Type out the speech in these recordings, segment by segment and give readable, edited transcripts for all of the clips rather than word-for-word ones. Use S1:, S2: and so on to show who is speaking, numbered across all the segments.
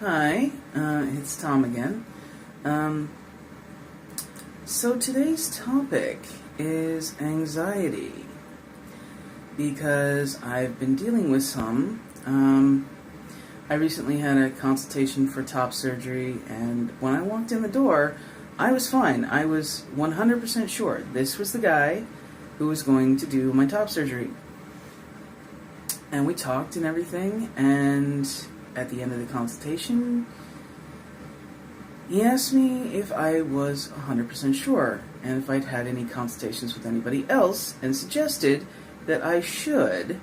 S1: Hi, it's Tom again. So today's topic is anxiety because I've been dealing with some. I recently had a consultation for top surgery, and when I walked in the door, I was fine. I was 100% sure this was the guy who was going to do my top surgery. And we talked and everything, and at the end of the consultation, he asked me if I was 100% sure and if I'd had any consultations with anybody else, and suggested that I should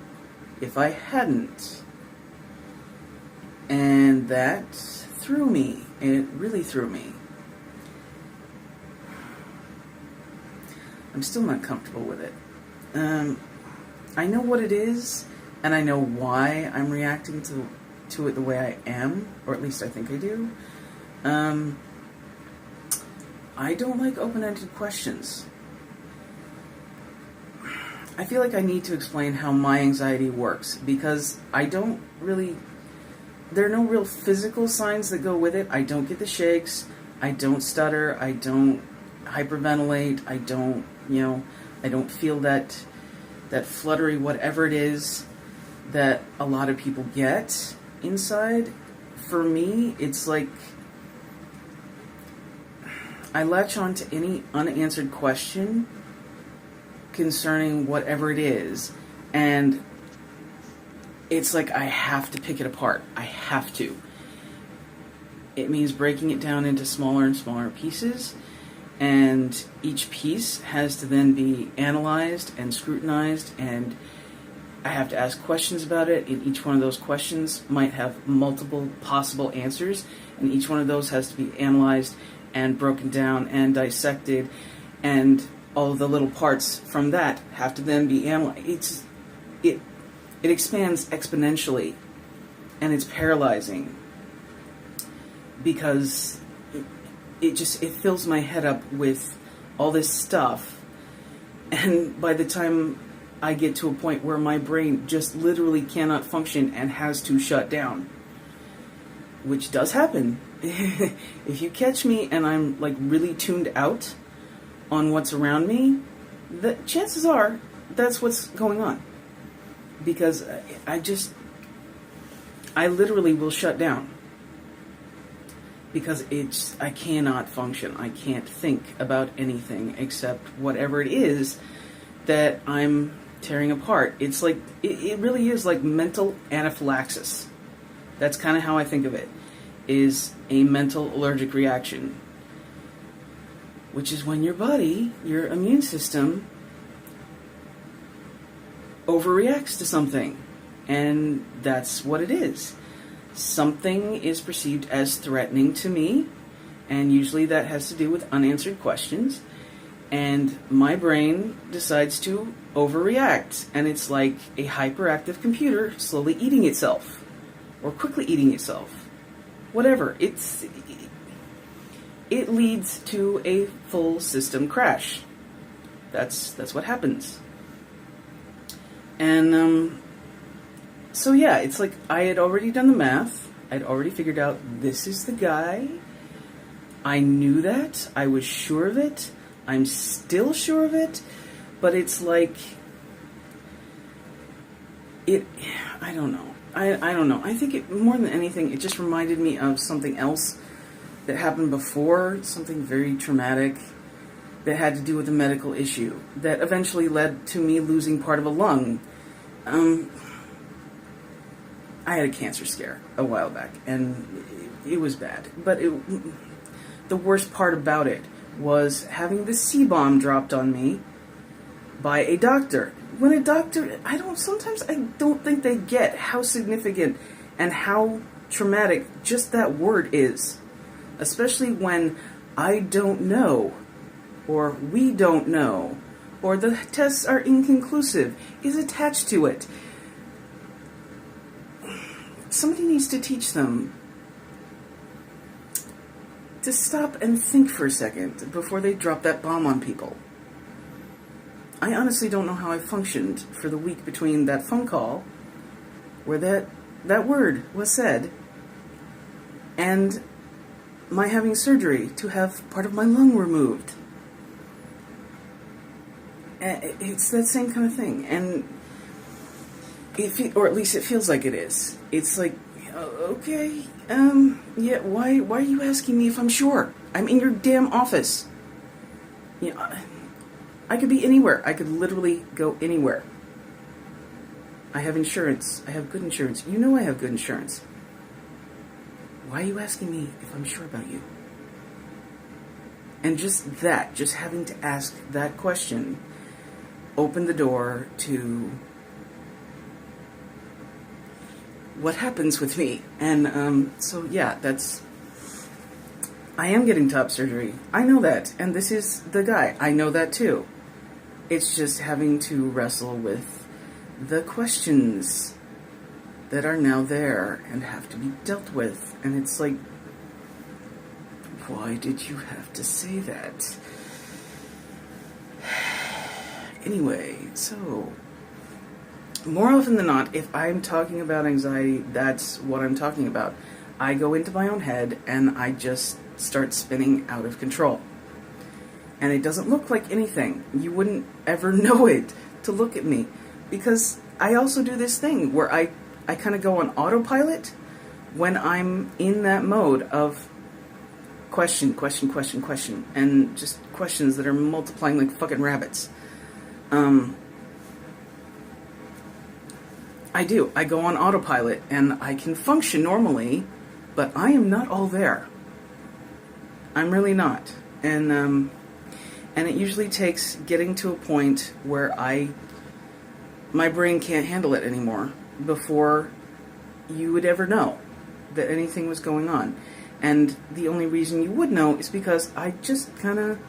S1: if I hadn't. And that threw me. It really threw me. I'm still not comfortable with it. I know what it is, and I know why I'm reacting to it the way I am, or at least I think I do. I don't like open-ended questions. I feel like I need to explain how my anxiety works, because there are no real physical signs that go with it. I don't get the shakes, I don't stutter, I don't hyperventilate, I don't feel that fluttery whatever it is that a lot of people get inside. For me, it's like I latch on to any unanswered question concerning whatever it is, and it's like I have to pick it apart. I have to. It means breaking it down into smaller and smaller pieces, and each piece has to then be analyzed and scrutinized, and I have to ask questions about it, and each one of those questions might have multiple possible answers, and each one of those has to be analyzed and broken down and dissected, and all of the little parts from that have to then be analyzed. It expands exponentially, and it's paralyzing because it fills my head up with all this stuff, and by the time I get to a point where my brain just literally cannot function and has to shut down, which does happen. If you catch me and I'm like really tuned out on what's around me, the chances are that's what's going on, because I literally will shut down because I cannot function. I can't think about anything except whatever it is that I'm tearing apart. It's like, it really is like mental anaphylaxis. That's kind of how I think of it, is a mental allergic reaction, which is when your body, your immune system, overreacts to something. And that's what it is. Something is perceived as threatening to me, and usually that has to do with unanswered questions, and my brain decides to overreact, and it's like a hyperactive computer slowly eating itself, or quickly eating itself. Whatever. It leads to a full system crash. That's what happens. And so yeah, it's like I had already done the math. I'd already figured out this is the guy. I knew that. I was sure of it. I'm still sure of it. But it's like I don't know. I don't know. I think more than anything, it just reminded me of something else that happened before, something very traumatic that had to do with a medical issue that eventually led to me losing part of a lung. I had a cancer scare a while back, and it was bad. But the worst part about it was having the C-bomb dropped on me by a doctor. When a doctor, sometimes I don't think they get how significant and how traumatic just that word is. Especially when I don't know, or we don't know, or the tests are inconclusive, is attached to it. Somebody needs to teach them to stop and think for a second before they drop that bomb on people. I honestly don't know how I functioned for the week between that phone call where that word was said and my having surgery to have part of my lung removed. It's that same kind of thing, and or at least it feels like it is. It's like, okay, yeah, why are you asking me if I'm sure? I'm in your damn office. You know, I could be anywhere. I could literally go anywhere. I have insurance. I have good insurance. You know I have good insurance. Why are you asking me if I'm sure about you? And just having to ask that question opened the door to what happens with me. And so yeah, I am getting top surgery. I know that. And this is the guy. I know that too. It's just having to wrestle with the questions that are now there and have to be dealt with. And it's like, why did you have to say that? Anyway, so more often than not, if I'm talking about anxiety, that's what I'm talking about. I go into my own head and I just start spinning out of control. And it doesn't look like anything. You wouldn't ever know it to look at me. Because I also do this thing where I kind of go on autopilot when I'm in that mode of question, and just questions that are multiplying like fucking rabbits. I do. I go on autopilot and I can function normally, but I am not all there. I'm really not. And it usually takes getting to a point where my brain can't handle it anymore before you would ever know that anything was going on. And the only reason you would know is because I just kind of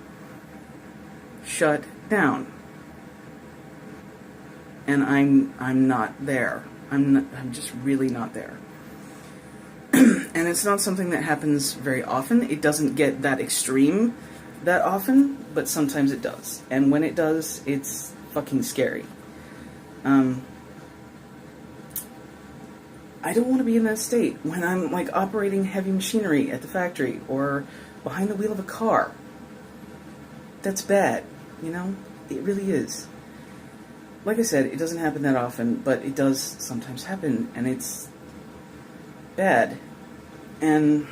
S1: shut down. And I'm not there. I'm just really not there. And it's not something that happens very often. It doesn't get that extreme that often, but sometimes it does. And when it does, it's fucking scary. I don't want to be in that state when I'm like operating heavy machinery at the factory or behind the wheel of a car. That's bad, you know? It really is. Like I said, it doesn't happen that often, but it does sometimes happen, and it's bad. And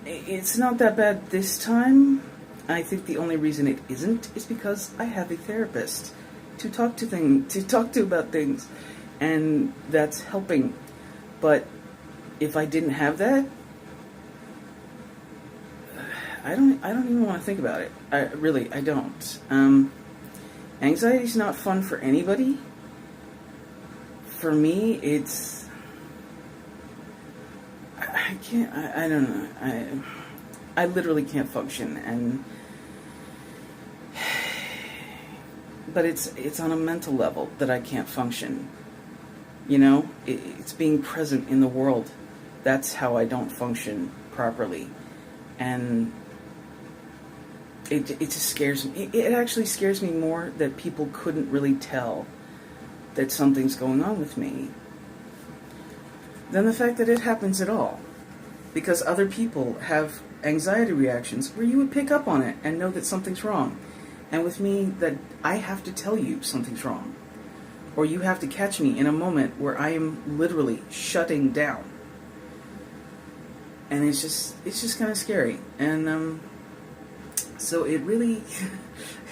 S1: it's not that bad this time. I think the only reason it isn't is because I have a therapist to talk to about things, and that's helping. But if I didn't have that, I don't even want to think about it. I don't. Anxiety's not fun for anybody. For me, it's... I can't... I don't know. I literally can't function, and... But it's on a mental level that I can't function. You know? It's being present in the world. That's how I don't function properly. And... It just scares me. It actually scares me more that people couldn't really tell that something's going on with me than the fact that it happens at all. Because other people have anxiety reactions where you would pick up on it and know that something's wrong. And with me, that I have to tell you something's wrong. Or you have to catch me in a moment where I am literally shutting down. And it's just kind of scary. And, so it really,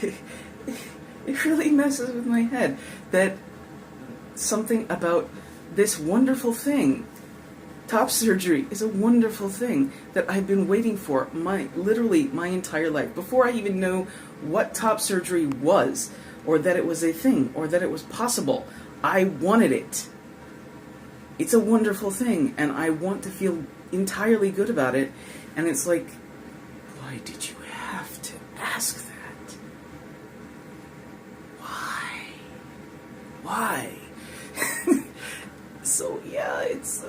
S1: it really messes with my head that something about this wonderful thing, top surgery, is a wonderful thing that I've been waiting for literally my entire life. Before I even knew what top surgery was, or that it was a thing, or that it was possible, I wanted it. It's a wonderful thing, and I want to feel entirely good about it. And it's like, why did you have to ask that? Why? So yeah, it's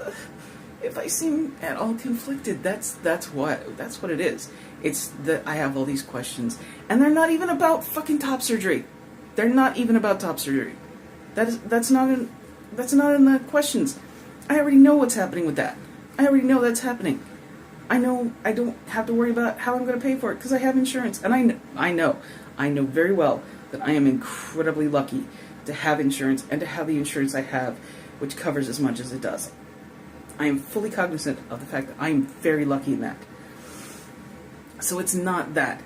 S1: if I seem at all conflicted, that's what it is. It's that I have all these questions, and they're not even about fucking top surgery. They're not even about top surgery. That's not in the questions. I already know what's happening with that. I already know that's happening. I know I don't have to worry about how I'm going to pay for it because I have insurance. And I know very well that I am incredibly lucky to have insurance and to have the insurance I have, which covers as much as it does. I am fully cognizant of the fact that I am very lucky in that. So it's not that.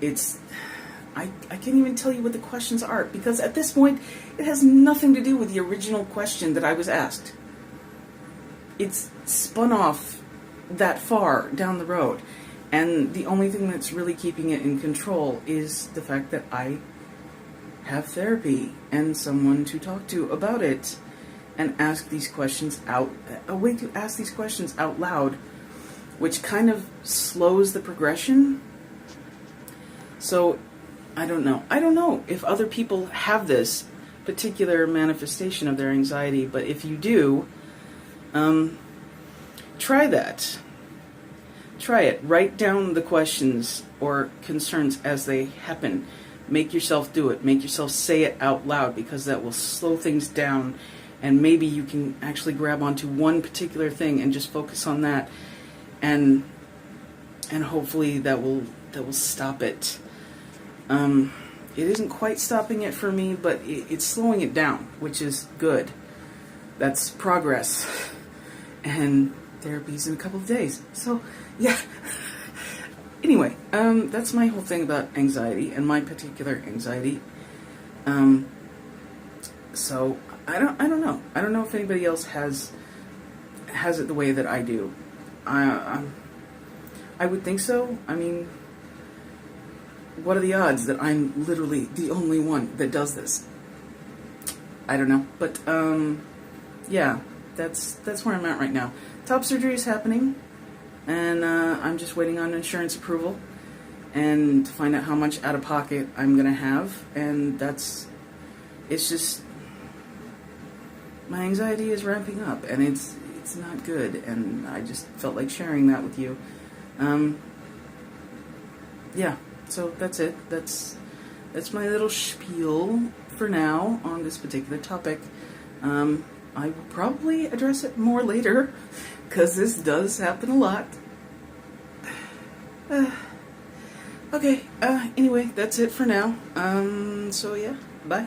S1: I can't even tell you what the questions are because at this point it has nothing to do with the original question that I was asked. It's spun off that far down the road. And the only thing that's really keeping it in control is the fact that I have therapy and someone to talk to about it and ask these questions out, a way to ask these questions out loud, which kind of slows the progression. So I don't know if other people have this particular manifestation of their anxiety, but if you do, try that. Try it. Write down the questions or concerns as they happen. Make yourself do it. Make yourself say it out loud because that will slow things down and maybe you can actually grab onto one particular thing and just focus on that and hopefully that will stop it. It isn't quite stopping it for me, but it's slowing it down, which is good. That's progress. And therapy's in a couple of days. So, yeah. Anyway, that's my whole thing about anxiety and my particular anxiety. So I don't know. I don't know if anybody else has it the way that I do. I would think so. I mean, what are the odds that I'm literally the only one that does this? I don't know, but yeah, that's where I'm at right now. Top surgery is happening, and I'm just waiting on insurance approval and to find out how much out of pocket I'm gonna have, and it's just my anxiety is ramping up, and it's not good, and I just felt like sharing that with you. Yeah. So that's it. That's my little spiel for now on this particular topic. I will probably address it more later because this does happen a lot. Okay. Anyway, that's it for now. So yeah. Bye.